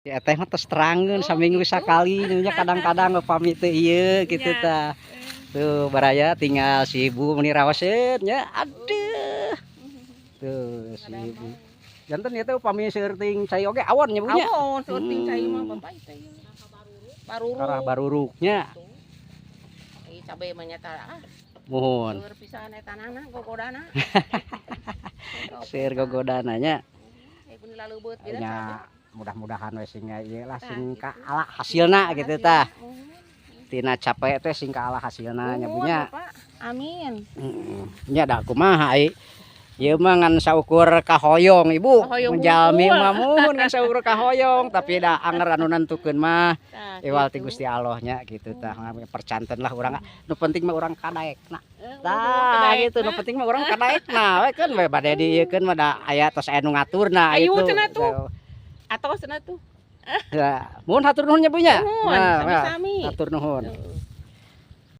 Ya teh mah tos terangeun saminggu sakali nya kadang-kadang upami teu ieu gitu tah. Tuh baraya tinggal si ibu meuni raoseun nya. Aduh. Tuh si ibu. Janten ieu teh upami seueur teuing cai oge awon nya Bu nya. Awon seueur teuing cai mah bapak teh ieu. Baruruk. Arah baruruknya. Ieu cabe mah nya tah Muhun. seueur pisan eta nana gogodana. Seueur gogodana nya. Pun laleubeut Nya mudah-mudahan we sing ieu lah sing kaala hasilna gitu tah. Tina capek teh sing kaala hasilna nya Bu nya. Amin. Heeh. Nya da kumaha ai. Ieu mah ngan saukur kahoyong Ibu. Menjalmi mah mun ngan saukur kahoyong tapi da anger anu nentukeun mah ewal ti Gusti Allah nya gitu tah. Percanten lah urang nu penting mah urang kadaekna. Tah gitu nu penting mah urang kadaekna we keun we bade dieukeun mah da aya tos aya nu ngaturna Ayo gitu. cenah tuh. Atos cenah tuh. Ya, mohon hatur nuhun nya Bu nya. Sami-sami. Hatur nuhun.